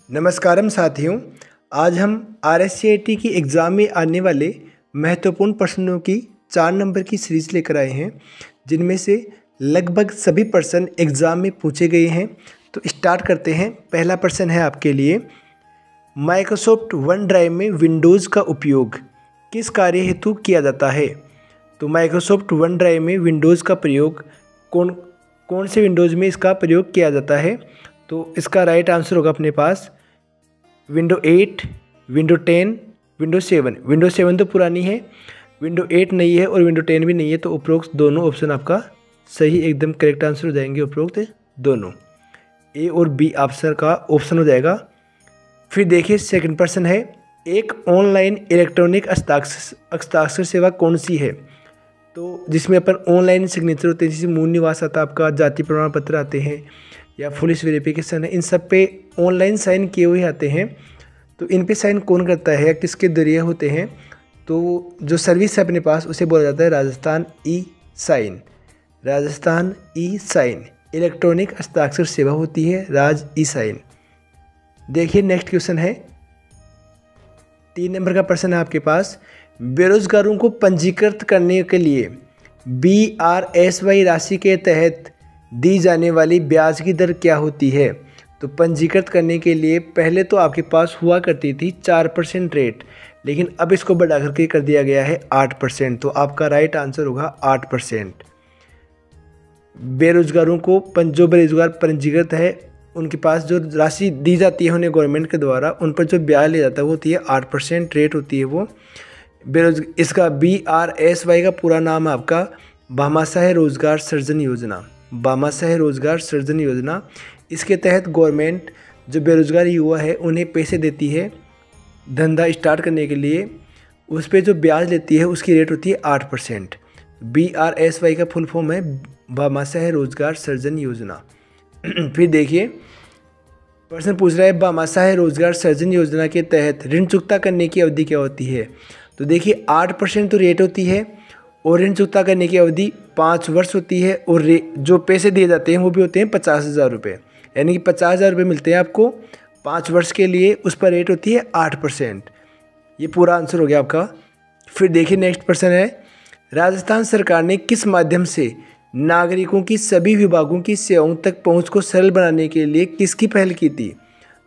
नमस्कारम साथियों। आज हम RSCIT की एग्ज़ाम में आने वाले महत्वपूर्ण प्रश्नों की 4 नंबर की सीरीज़ लेकर आए हैं, जिनमें से लगभग सभी प्रश्न एग्ज़ाम में पूछे गए हैं। तो स्टार्ट करते हैं। पहला प्रश्न है आपके लिए, माइक्रोसॉफ्ट वन ड्राइव में विंडोज़ का उपयोग किस कार्य हेतु किया जाता है? तो माइक्रोसॉफ्ट वन ड्राइव में विंडोज़ का प्रयोग कौन से विंडोज़ में इसका प्रयोग किया जाता है? तो इसका राइट आंसर होगा अपने पास विंडो 8, विंडो 10, विंडो 7। विंडो 7 तो पुरानी है, विंडो 8 नहीं है और विंडो 10 भी नहीं है। तो उपरोक्त दोनों ऑप्शन आपका सही एकदम करेक्ट आंसर हो जाएंगे। उपरोक्त दोनों ए और बी ऑप्शन का ऑप्शन हो जाएगा। फिर देखिए सेकंड प्रश्न है, एक ऑनलाइन इलेक्ट्रॉनिक हस्ताक्षर सेवा कौन सी है? तो जिसमें अपन ऑनलाइन सिग्नेचर होते हैं, जैसे मूल निवास आता है आपका, जाति प्रमाण पत्र आते हैं या पुलिस वेरिफिकेशन है, इन सब पे ऑनलाइन साइन किए हुए आते हैं। तो इन पे साइन कौन करता है या किसके जरिए होते हैं? तो जो सर्विस है अपने पास उसे बोला जाता है राजस्थान ई साइन। राजस्थान ई साइन इलेक्ट्रॉनिक हस्ताक्षर सेवा होती है, राज ई साइन। देखिए नेक्स्ट क्वेश्चन है, 3 नंबर का प्रश्न है आपके पास, बेरोजगारों को पंजीकृत करने के लिए BRSY राशि के तहत दी जाने वाली ब्याज की दर क्या होती है? तो पंजीकृत करने के लिए पहले तो आपके पास हुआ करती थी 4% रेट, लेकिन अब इसको बढ़ा करके कर दिया गया है 8%। तो आपका राइट आंसर होगा 8%। बेरोजगारों को जो बेरोजगार पंजीकृत है उनके पास जो राशि दी जाती है उन्हें गवर्नमेंट के द्वारा, उन पर जो ब्याज लिया जाता है वो होती है 8% रेट होती है वो। इसका BRSY का पूरा नाम है आपका भामाशाह रोजगार सृजन योजना। भामाशाह रोजगार सृजन योजना, इसके तहत गवर्नमेंट जो बेरोजगार युवा है उन्हें पैसे देती है धंधा स्टार्ट करने के लिए। उस पर जो ब्याज लेती है उसकी रेट होती है 8%। BRSY का फुल फॉर्म है भामाशाह रोजगार सृजन योजना। फिर देखिए प्रश्न पूछ रहा है, भामाशाह रोजगार सृजन योजना के तहत ऋण चुकता करने की अवधि क्या होती है? तो देखिए 8% तो रेट होती है और ऋण चुकता करने की अवधि 5 वर्ष होती है, और जो पैसे दिए जाते हैं वो भी होते हैं 50,000 रुपये, यानी कि 50,000 रुपये मिलते हैं आपको 5 वर्ष के लिए। उस पर रेट होती है 8%। ये पूरा आंसर हो गया आपका। फिर देखिए नेक्स्ट प्रश्न है, राजस्थान सरकार ने किस माध्यम से नागरिकों की सभी विभागों की सेवाओं तक पहुंच को सरल बनाने के लिए किसकी पहल की थी?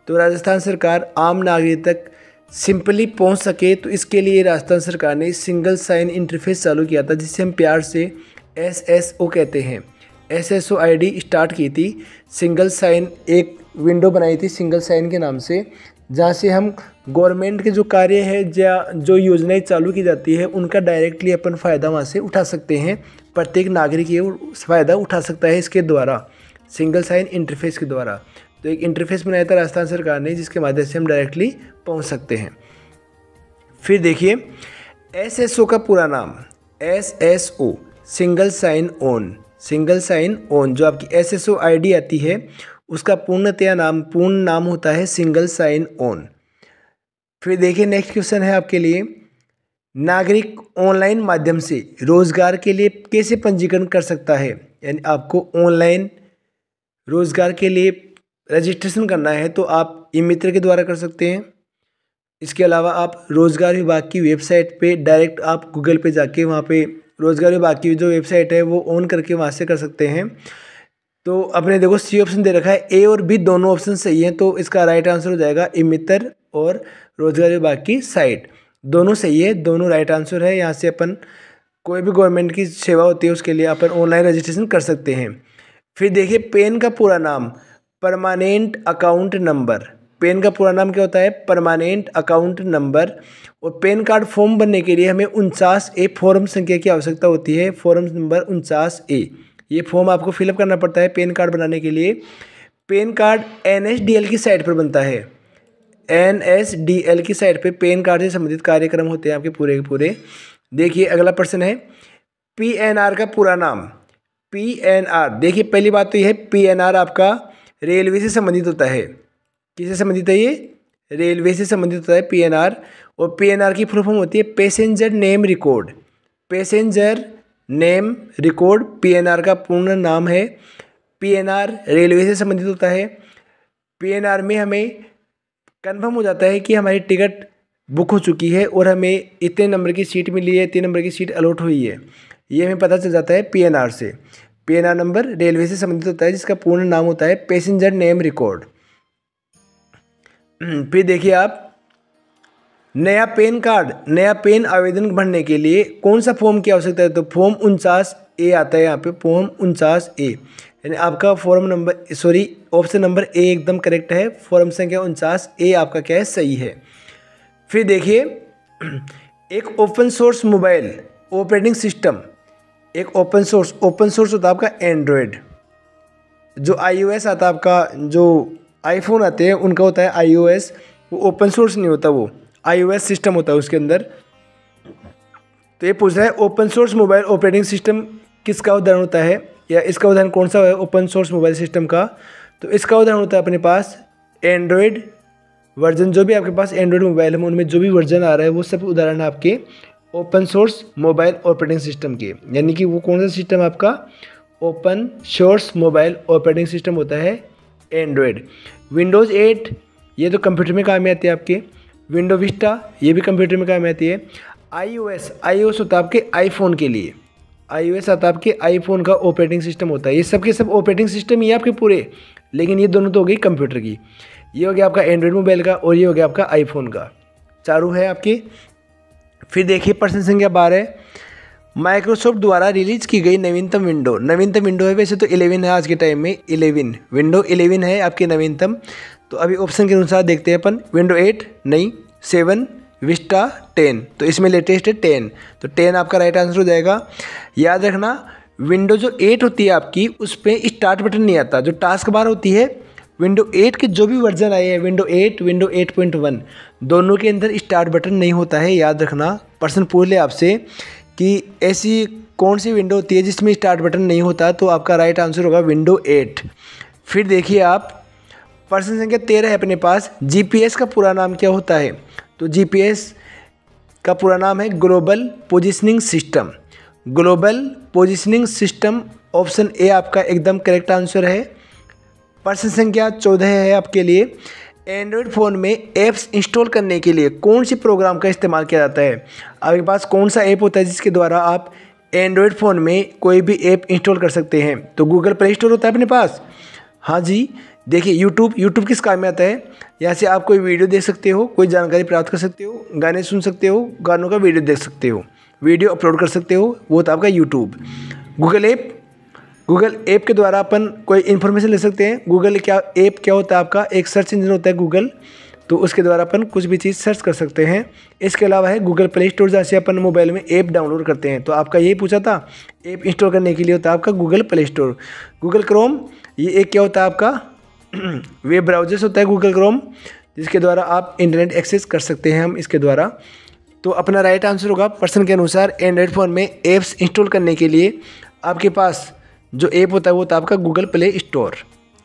तो राजस्थान सरकार आम नागरिक तक सिंपली पहुंच सके, तो इसके लिए राजस्थान सरकार ने सिंगल साइन इंटरफेस चालू किया था, जिसे हम प्यार से SSO कहते हैं। SSO ID स्टार्ट की थी। सिंगल साइन एक विंडो बनाई थी सिंगल साइन के नाम से, जहाँ से हम गवर्नमेंट के जो कार्य है या जो योजनाएं चालू की जाती है उनका डायरेक्टली अपन फ़ायदा वहाँ से उठा सकते हैं। प्रत्येक नागरिक ये फ़ायदा उठा सकता है इसके द्वारा, सिंगल साइन इंटरफेस के द्वारा। तो एक इंटरफेस बनाया था राजस्थान सरकार ने, जिसके माध्यम से हम डायरेक्टली पहुंच सकते हैं। फिर देखिए SSO का पूरा नाम SSO single sign on. Single sign on जो आपकी SSO ID आती है उसका पूर्ण नाम होता है सिंगल साइन ऑन। फिर देखिए नेक्स्ट क्वेश्चन है आपके लिए, नागरिक ऑनलाइन माध्यम से रोजगार के लिए कैसे पंजीकरण कर सकता है? यानी आपको ऑनलाइन रोजगार के लिए रजिस्ट्रेशन करना है तो आप ई मित्र के द्वारा कर सकते हैं। इसके अलावा आप रोजगार विभाग की वेबसाइट पे डायरेक्ट आप गूगल पे जाके वहाँ पे रोजगार विभाग की जो वेबसाइट है वो ऑन करके वहाँ से कर सकते हैं। तो अपने देखो सी ऑप्शन दे रखा है, ए और बी दोनों ऑप्शन सही हैं, तो इसका राइट आंसर हो जाएगा ई मित्र और रोजगार विभाग की साइट, दोनों सही है, दोनों राइट आंसर है। यहाँ से अपन कोई भी गवर्नमेंट की सेवा होती है उसके लिए अपन ऑनलाइन रजिस्ट्रेशन कर सकते हैं। फिर देखिए पेन का पूरा नाम परमानेंट अकाउंट नंबर। पेन का पूरा नाम क्या होता है? Permanent account number. और पेन कार्ड फॉर्म बनने के लिए हमें 49A फॉर्म संख्या की आवश्यकता होती है, फॉर्म नंबर 49A। ये फॉर्म आपको फिलअप करना पड़ता है पेन कार्ड बनाने के लिए। पेन कार्ड NSDL की साइट पर बनता है। NSDL की साइट पे पेन कार्ड से संबंधित कार्यक्रम होते हैं आपके पूरे के पूरे। देखिए अगला प्रश्न है, PNR का पूरा नाम। PNR देखिए पहली बात तो यह है, PNR आपका रेलवे से संबंधित होता है। किससे संबंधित है? ये रेलवे से संबंधित होता है PNR। और PNR की फुल फॉर्म होती है passenger name record. Passenger name record PNR का पूर्ण नाम है। PNR रेलवे से संबंधित होता है। PNR में हमें कंफर्म हो जाता है कि हमारी टिकट बुक हो चुकी है और हमें इतने नंबर की सीट मिली है, इतने नंबर की सीट अलॉट हुई है। ये हमें पता चल जाता है पीएनआर से। पीएनआर नंबर रेलवे से संबंधित होता है, जिसका पूर्ण नाम होता है पैसेंजर नेम रिकॉर्ड। फिर देखिए आप, नया पैन कार्ड, नया पैन आवेदन भरने के लिए कौन सा फॉर्म की आवश्यकता है? तो फॉर्म 49A आता है यहाँ पे, फॉर्म 49A, यानी आपका form number, sorry, option number A एकदम करेक्ट है। फॉर्म संख्या 49A आपका क्या है, सही है। फिर देखिए, एक open source mobile operating system, एक ओपन सोर्स होता है आपका एंड्रॉयड। जो iOS आता है आपका, जो आईफोन आते हैं उनका होता है iOS, वो ओपन सोर्स नहीं होता, वो iOS सिस्टम होता है उसके अंदर। तो ये पूछ रहा है open source mobile operating system किसका उदाहरण होता है, या इसका उदाहरण कौन सा है ओपन सोर्स मोबाइल सिस्टम का? तो इसका उदाहरण होता है अपने पास एंड्रॉयड वर्जन। जो भी आपके पास एंड्रॉयड मोबाइल है उनमें जो भी वर्जन आ रहा है वो सब उदाहरण है आपके open source mobile operating system के। यानी कि वो कौन सा सिस्टम आपका open source mobile operating system होता है, एंड्रॉयड। विंडोज़ 8 ये तो कंप्यूटर में काम में आती है आपके। विंडो विस्टा ये भी कंप्यूटर में काम में आती है। iOS होता है आपके आईफोन के लिए, iOS आता है आपके आईफोन का ऑपरेटिंग सिस्टम होता है। ये सब के सब ऑपरेटिंग सिस्टम ही है आपके पूरे, लेकिन ये दोनों तो हो गई कंप्यूटर की। ये हो गया आपका एंड्रॉयड मोबाइल का और ये हो गया आपका आईफोन का, चारों है आपके। फिर देखिए प्रश्न संख्या 12, माइक्रोसॉफ्ट द्वारा रिलीज की गई नवीनतम विंडो है, वैसे तो 11 है आज के टाइम में, विंडो 11 है आपकी नवीनतम। तो अभी ऑप्शन के अनुसार देखते हैं अपन, विंडो 8 नहीं, 7, विस्टा 10, तो इसमें लेटेस्ट है 10, तो 10 आपका राइट आंसर हो जाएगा। याद रखना, विंडो जो 8 होती है आपकी उस पर स्टार्ट बटन नहीं आता, जो टास्क बार होती है विंडो 8 के जो भी वर्जन आए हैं, विंडो 8, विंडो 8.1, दोनों के अंदर स्टार्ट बटन नहीं होता है। याद रखना, पर्सन पूछ ले आपसे कि ऐसी कौन सी विंडो होती है जिसमें स्टार्ट बटन नहीं होता, तो आपका राइट आंसर होगा विंडो 8। फिर देखिए आप, प्रश्न संख्या 13 है अपने पास, जीपीएस का पूरा नाम क्या होता है? तो जीपीएस का पूरा नाम है global positioning system. Global positioning system, option A आपका एकदम करेक्ट आंसर है। प्रश्न संख्या 14 है आपके लिए, एंड्रॉयड फ़ोन में ऐप्स इंस्टॉल करने के लिए कौन सी प्रोग्राम का इस्तेमाल किया जाता है? आपके पास कौन सा ऐप होता है जिसके द्वारा आप एंड्रॉयड फ़ोन में कोई भी ऐप इंस्टॉल कर सकते हैं? तो गूगल प्ले स्टोर होता है अपने पास। हाँ जी, देखिए यूट्यूब किस काम में आता है? यहाँ से आप कोई वीडियो देख सकते हो, कोई जानकारी प्राप्त कर सकते हो, गाने सुन सकते हो, गानों का वीडियो देख सकते हो, वीडियो अपलोड कर सकते हो, वो होता है आपका यूट्यूब। गूगल ऐप के द्वारा अपन कोई इन्फॉर्मेशन ले सकते हैं। गूगल ऐप क्या होता है आपका, एक सर्च इंजन होता है गूगल, तो उसके द्वारा अपन कुछ भी चीज़ सर्च कर सकते हैं। इसके अलावा है गूगल प्ले स्टोर, जहाँ से अपन मोबाइल में ऐप डाउनलोड करते हैं। तो आपका यही पूछा था, ऐप इंस्टॉल करने के लिए होता है आपका Google play store. Google Chrome, ये एक क्या होता है आपका वेब ब्राउजर्स होता है गूगल क्रोम, जिसके द्वारा आप इंटरनेट एक्सेस कर सकते हैं हम इसके द्वारा। तो अपना राइट आंसर होगा प्रश्न के अनुसार, एंड्रॉयड फ़ोन में ऐप्स इंस्टॉल करने के लिए आपके पास जो ऐप होता है वो होता है आपका गूगल प्ले स्टोर।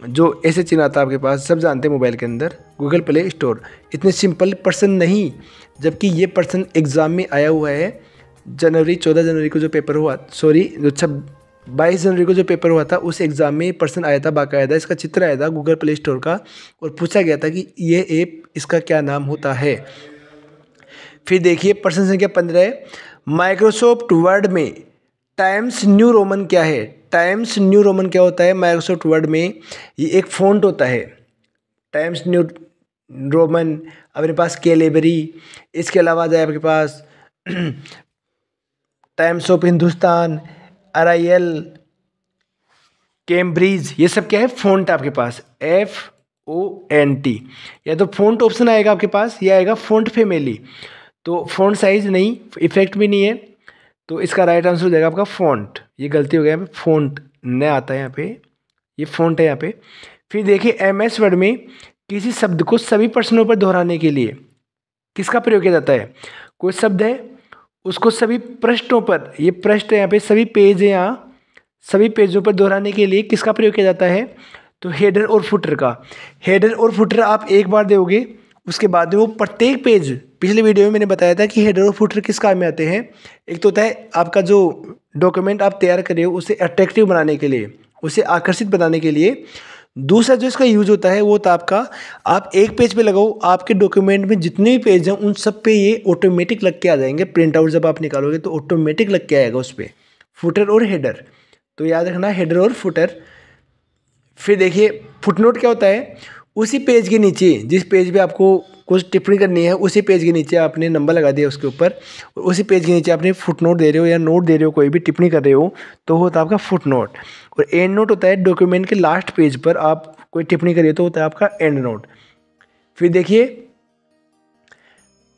जो ऐसे चिन्ह आता है आपके पास, सब जानते हैं मोबाइल के अंदर, गूगल प्ले स्टोर। इतने सिंपल पर्सन नहीं, जबकि ये पर्सन एग्ज़ाम में आया हुआ है। 14 जनवरी को जो पेपर हुआ, सॉरी जो 22 जनवरी को जो पेपर हुआ था, उस एग्ज़ाम में पर्सन आया था, बाकायदा इसका चित्र आया था गूगल प्ले स्टोर का, और पूछा गया था कि ये ऐप इसका क्या नाम होता है। फिर देखिए प्रश्न संख्या 15 है, माइक्रोसॉफ्ट वर्ड में टाइम्स न्यू रोमन क्या है? टाइम्स न्यू रोमन क्या होता है माइक्रोसॉफ्ट वर्ड में? ये एक फ़ॉन्ट होता है, टाइम्स न्यू रोमन। अपने पास कैलेबरी, इसके अलावा आ जाए आपके पास Times of Hindustan, RIL, Cambridge, ये सब क्या है फ़ॉन्ट आपके पास, FONT। या तो फ़ॉन्ट ऑप्शन आएगा आपके पास, या आएगा फ़ॉन्ट फैमिली। तो फ़ॉन्ट साइज़ नहीं, इफेक्ट भी नहीं है, तो इसका राइट आंसर हो जाएगा आपका फ़ॉन्ट। ये गलती हो गया, यहाँ पे फ़ॉन्ट न आता है, यहाँ पे ये फ़ॉन्ट है यहाँ पे। फिर देखिए MS वर्ड में किसी शब्द को सभी प्रश्नों पर दोहराने के लिए किसका प्रयोग किया जाता है? कोई शब्द है उसको सभी पृष्ठों पर, ये पृष्ठ है यहाँ पे, सभी पेज है यहाँ, सभी पेजों पर दोहराने के लिए किसका प्रयोग किया जाता है? तो हेडर और फुटर का। हेडर और फुटर आप एक बार दोगे, उसके बाद में वो प्रत्येक पेज, पिछले वीडियो में मैंने बताया था कि हेडर और फुटर किस काम में आते हैं। एक तो होता है आपका जो डॉक्यूमेंट आप तैयार कर रहे हो उसे अट्रैक्टिव बनाने के लिए, उसे आकर्षित बनाने के लिए। दूसरा जो इसका यूज होता है वो होता है आपका, आप एक पेज पे लगाओ, आपके डॉक्यूमेंट में जितने भी पेज हैं उन सब पे ये ऑटोमेटिक लग के आ जाएंगे। प्रिंट आउट जब आप निकालोगे तो ऑटोमेटिक लग के आएगा उस पर, फुटर और हेडर। तो याद रखना हेडर और फुटर। फिर देखिए फुटनोट क्या होता है, उसी पेज के नीचे, जिस पेज पे आपको कुछ टिप्पणी करनी है उसी पेज के नीचे आपने नंबर लगा दिया उसके ऊपर, और उसी पेज के नीचे आपने फुटनोट दे रहे हो या नोट दे रहे हो, कोई भी टिप्पणी कर रहे हो, तो होता है आपका फुटनोट। और एंड नोट होता है डॉक्यूमेंट के लास्ट पेज पर आप कोई टिप्पणी करिए तो होता है आपका एंड नोट। फिर देखिए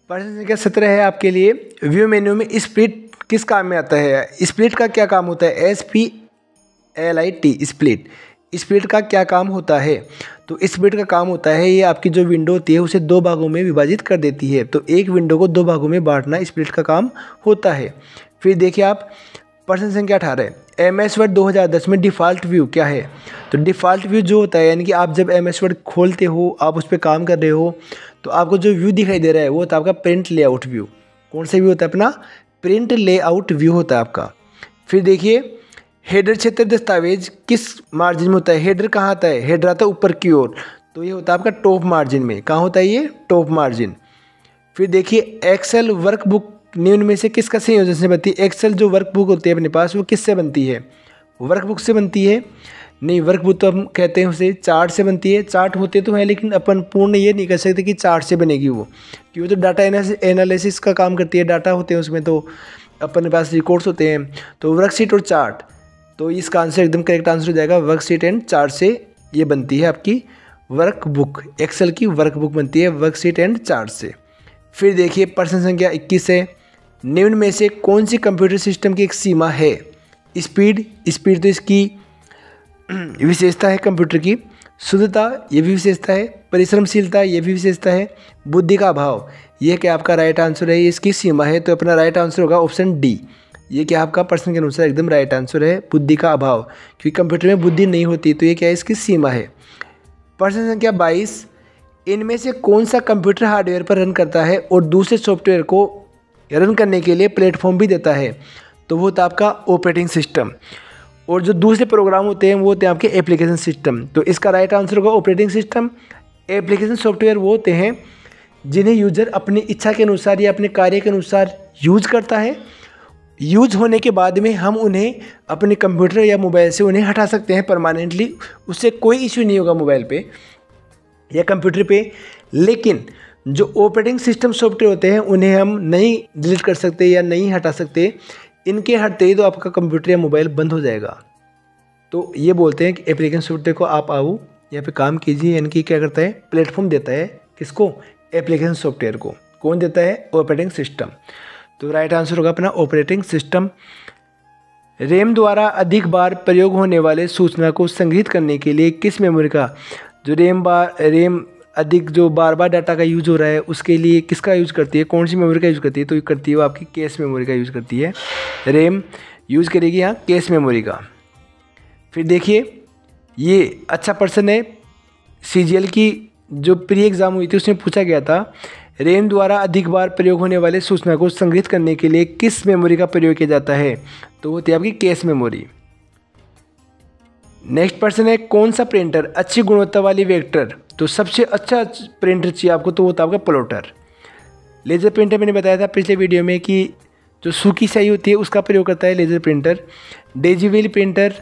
प्रश्न संख्या 17 है आपके लिए, व्यू मेन्यू में स्प्लिट किस काम में आता है? स्प्लिट का क्या काम होता है? SPLIT स्प्लिट, स्प्लिट का क्या काम होता है? तो स्प्लिट का काम होता है ये आपकी जो विंडो होती है उसे दो भागों में विभाजित कर देती है। तो एक विंडो को दो भागों में बांटना स्प्लिट का काम होता है। फिर देखिए आप प्रश्न संख्या 18, MS वर्ड 2010 में डिफ़ॉल्ट व्यू क्या है? तो डिफ़ॉल्ट व्यू जो होता है, यानी कि आप जब MS वर्ड खोलते हो, आप उस पर काम कर रहे हो, तो आपको जो व्यू दिखाई दे रहा है वो होता है आपका प्रिंट लेआउट व्यू। कौन सा व्यू होता है? अपना प्रिंट लेआउट व्यू होता है आपका। फिर देखिए हेडर क्षेत्र दस्तावेज किस मार्जिन में होता है? हेडर कहाँ आता है? हेडर आता है ऊपर की ओर, तो ये होता है आपका टॉप मार्जिन में। कहाँ होता है ये? Top margin. फिर देखिए एक्सेल वर्कबुक निम्न में से किसका संयोजन से बनती है? एक्सेल जो वर्कबुक होती है अपने पास वो किससे बनती है? वर्कबुक से बनती है? नहीं, वर्कबुक तो हम कहते हैं उसे चार्ट से बनती है। चार्ट होते तो हैं लेकिन अपन पूर्ण ये नहीं कर सकते कि चार्ट से बनेगी वो, क्योंकि वो तो डाटा एनालिसिस का काम करती है, डाटा होते हैं उसमें, तो अपने पास रिकॉर्ड्स होते हैं। तो वर्कशीट और चार्ट, तो इसका आंसर एकदम करेक्ट आंसर हो जाएगा, वर्कशीट एंड चार्ट से ये बनती है आपकी वर्कबुक। एक्सेल की वर्कबुक बनती है वर्कशीट एंड चार्ट से। फिर देखिए प्रश्न संख्या 21 है, निम्न में से कौन सी कंप्यूटर सिस्टम की एक सीमा है? स्पीड, स्पीड तो इसकी विशेषता है कंप्यूटर की। शुद्धता, ये भी विशेषता है। परिश्रमशीलता, ये भी विशेषता है। बुद्धि का अभाव, ये क्या आपका राइट आंसर है? ये इसकी सीमा है, तो अपना राइट आंसर होगा ऑप्शन डी। ये क्या आपका प्रश्न के अनुसार एकदम राइट आंसर है, बुद्धि का अभाव, क्योंकि कंप्यूटर में बुद्धि नहीं होती, तो ये क्या है? इसकी सीमा है। प्रश्न संख्या 22, इनमें से कौन सा कंप्यूटर हार्डवेयर पर रन करता है और दूसरे सॉफ्टवेयर को रन करने के लिए प्लेटफॉर्म भी देता है? तो वो होता है आपका ऑपरेटिंग सिस्टम, और जो दूसरे प्रोग्राम होते हैं वो होते हैं आपके एप्लीकेशन सिस्टम। तो इसका राइट आंसर होगा ऑपरेटिंग सिस्टम। एप्लीकेशन सॉफ्टवेयर वो होते हैं जिन्हें यूजर अपनी इच्छा के अनुसार या अपने कार्य के अनुसार यूज करता है। यूज होने के बाद में हम उन्हें अपने कंप्यूटर या मोबाइल से उन्हें हटा सकते हैं परमानेंटली, उससे कोई इश्यू नहीं होगा मोबाइल पे या कंप्यूटर पे। लेकिन जो ऑपरेटिंग सिस्टम सॉफ्टवेयर होते हैं उन्हें हम नहीं डिलीट कर सकते या नहीं हटा सकते। इनके हटते ही तो आपका कंप्यूटर या मोबाइल बंद हो जाएगा। तो ये बोलते हैं कि एप्लीकेशन सॉफ्टवेयर को आप आओ यहाँ पे काम कीजिए, यानी कि क्या करता है? प्लेटफॉर्म देता है। किसको? एप्लीकेशन सॉफ्टवेयर को। कौन देता है? Operating system. तो राइट आंसर होगा अपना ऑपरेटिंग सिस्टम। रैम द्वारा अधिक बार प्रयोग होने वाले सूचना को संग्रहित करने के लिए किस मेमोरी का, जो रैम अधिक जो बार बार डाटा का यूज हो रहा है उसके लिए किसका यूज करती है? कौन सी मेमोरी का यूज करती है? तो ये करती है वो आपकी कैश मेमोरी का यूज करती है। रैम यूज करेगी यहाँ कैश मेमोरी का। फिर देखिए ये अच्छा प्रश्न है, CGL की जो प्री एग्ज़ाम हुई थी उसमें पूछा गया था, रैम द्वारा अधिक बार प्रयोग होने वाले सूचना को संग्रहित करने के लिए किस मेमोरी का प्रयोग किया जाता है? तो वो थी आपकी कैश मेमोरी। नेक्स्ट प्रश्न है, कौन सा प्रिंटर अच्छी गुणवत्ता वाली वेक्टर, तो सबसे अच्छा प्रिंटर चाहिए आपको तो वो होता है आपका प्लॉटर। लेज़र प्रिंटर मैंने बताया था पिछले वीडियो में कि जो सूखी स्याही होती है उसका प्रयोग करता है laser printer. Daisy wheel printer,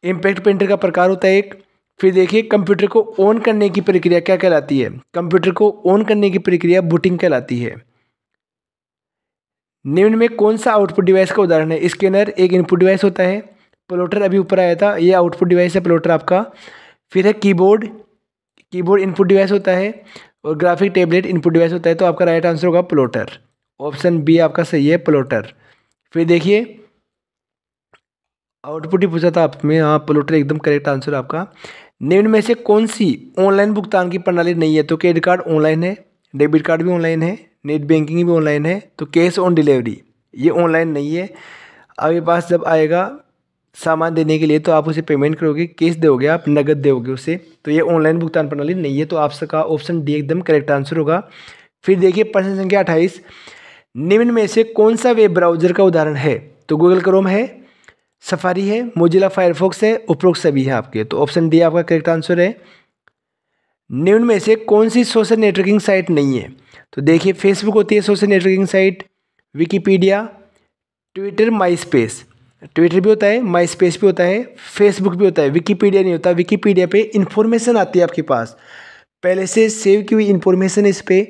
impact printer का प्रकार होता है एक। फिर देखिए कंप्यूटर को ऑन करने की प्रक्रिया क्या कहलाती है? कंप्यूटर को ऑन करने की प्रक्रिया बूटिंग कहलाती है। निम्न में कौन सा आउटपुट डिवाइस का उदाहरण है? स्कैनर एक इनपुट डिवाइस होता है। प्लॉटर अभी ऊपर आया था, ये आउटपुट डिवाइस है प्लॉटर आपका। फिर है कीबोर्ड, कीबोर्ड इनपुट डिवाइस होता है, और ग्राफिक टैबलेट इनपुट डिवाइस होता है। तो आपका राइट आंसर होगा प्लॉटर, ऑप्शन बी आपका सही है प्लॉटर। फिर देखिए आउटपुट ही पूछा था आप में, हाँ प्लॉटर एकदम करेक्ट आंसर आपका। निम्न में से कौन सी ऑनलाइन भुगतान की प्रणाली नहीं है? तो क्रेडिट कार्ड ऑनलाइन है, डेबिट कार्ड भी ऑनलाइन है, नेट बैंकिंग भी ऑनलाइन है। तो कैश ऑन डिलीवरी ये ऑनलाइन नहीं है। आपके पास जब आएगा सामान देने के लिए तो आप उसे पेमेंट करोगे, कैश दोगे, आप नगद दोगे उसे, तो ये ऑनलाइन भुगतान प्रणाली नहीं है। तो आपका ऑप्शन डी एकदम करेक्ट आंसर होगा। फिर देखिए प्रश्न संख्या 28, निम्न में से कौन सा वेब ब्राउजर का उदाहरण है? तो गूगल क्रोम है, सफारी है, मोजिला फायरफॉक्स है, उपरोक्त सभी हैं आपके। तो ऑप्शन डी आपका करेक्ट आंसर है। निम्न में से कौन सी सोशल नेटवर्किंग साइट नहीं है? तो देखिए, फेसबुक होती है social networking site, Wikipedia, Twitter, माई स्पेस। ट्विटर भी होता है, माई स्पेस भी होता है, फेसबुक भी होता है, विकिपीडिया नहीं होता। विकिपीडिया पे इन्फॉर्मेशन आती है आपके पास, पहले से सेव की हुई इन्फॉर्मेशन इस पर।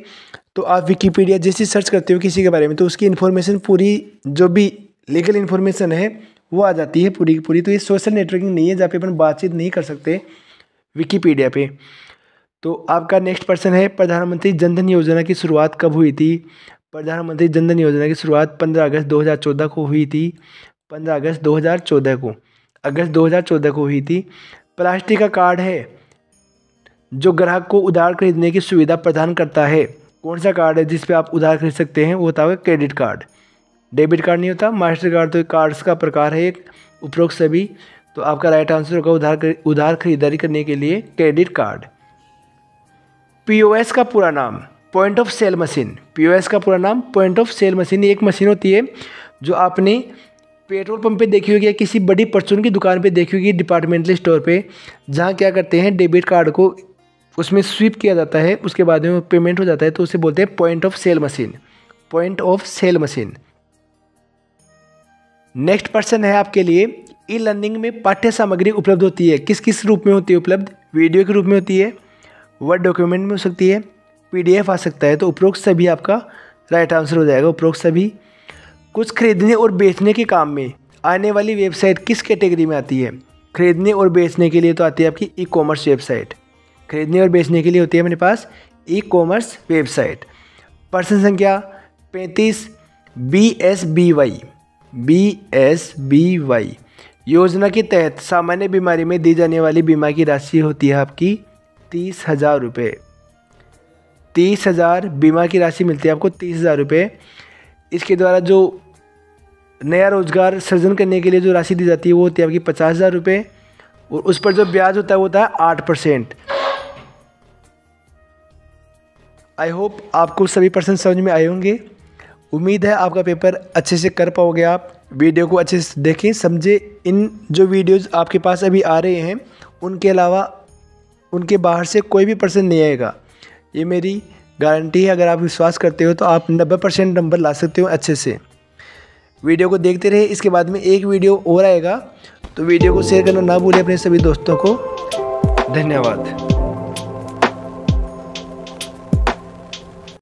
तो आप विकिपीडिया जैसे सर्च करते हो किसी के बारे में तो उसकी इन्फॉर्मेशन पूरी, जो भी लीगल इन्फॉर्मेशन है वो आ जाती है पूरी की पूरी। तो ये सोशल नेटवर्किंग नहीं है जहाँ पे अपन बातचीत नहीं कर सकते विकिपीडिया पे। तो आपका नेक्स्ट प्रश्न है, प्रधानमंत्री जनधन योजना की शुरुआत कब हुई थी? प्रधानमंत्री जनधन योजना की शुरुआत 15 अगस्त 2014 को हुई थी। 15 अगस्त 2014 को, अगस्त 2014 को हुई थी। प्लास्टिक का कार्ड है जो ग्राहक को उधार खरीदने की सुविधा प्रदान करता है। कौन सा कार्ड है जिस पे आप उधार खरीद सकते हैं? वो होता है क्रेडिट कार्ड। डेबिट कार्ड नहीं होता, मास्टर कार्ड तो कार्ड्स का प्रकार है एक, उपरोक्त सभी। तो आपका राइट आंसर होगा उधार खरीदारी करने के लिए क्रेडिट कार्ड। पीओएस का पूरा नाम? Point of sale machine. POS का पूरा नाम पॉइंट ऑफ सेल मशीन। एक मशीन होती है जो आपने पेट्रोल पंप पे देखी होगी या किसी बड़ी परचून की दुकान पे देखी होगी, डिपार्टमेंटल स्टोर पे, जहाँ क्या करते हैं डेबिट कार्ड को उसमें स्वीप किया जाता है, उसके बाद में पेमेंट हो जाता है, तो उसे बोलते हैं point of sale machine. Point of sale machine. Next प्रश्न है आपके लिए, ई लर्निंग में पाठ्य सामग्री उपलब्ध होती है, किस किस रूप में होती है उपलब्ध? वीडियो के रूप में होती है, वर्ड डॉक्यूमेंट में हो सकती है, पीडीएफ आ सकता है। तो उपरोक्त सभी आपका राइट आंसर हो जाएगा, उपरोक्त सभी। कुछ खरीदने और बेचने के काम में आने वाली वेबसाइट किस कैटेगरी में आती है? खरीदने और बेचने के लिए तो आती है आपकी ई कॉमर्स वेबसाइट। खरीदने और बेचने के लिए होती है अपने पास ई कॉमर्स वेबसाइट। प्रश्न संख्या 35, BSBY योजना के तहत सामान्य बीमारी में दी जाने वाली बीमा की राशि होती है आपकी 30,000 रुपये। 30,000 बीमा की राशि मिलती है आपको, 30,000 रुपये। इसके द्वारा जो नया रोजगार सृजन करने के लिए जो राशि दी जाती है वो होती है आपकी 50,000 रुपये, और उस पर जो ब्याज होता है वो होता है 8%। आई होप आपको सभी प्रश्न समझ में आए होंगे। उम्मीद है आपका पेपर अच्छे से कर पाओगे। आप वीडियो को अच्छे से देखें, समझे। इन जो वीडियोज़ आपके पास अभी आ रहे हैं उनके अलावा उनके बाहर से कोई भी प्रश्न नहीं आएगा, ये मेरी गारंटी है। अगर आप विश्वास करते हो तो आप 90% नंबर ला सकते हो अच्छे से। वीडियो को देखते रहे, इसके बाद में एक वीडियो और आएगा, तो वीडियो को शेयर करना ना भूलें अपने सभी दोस्तों को। धन्यवाद।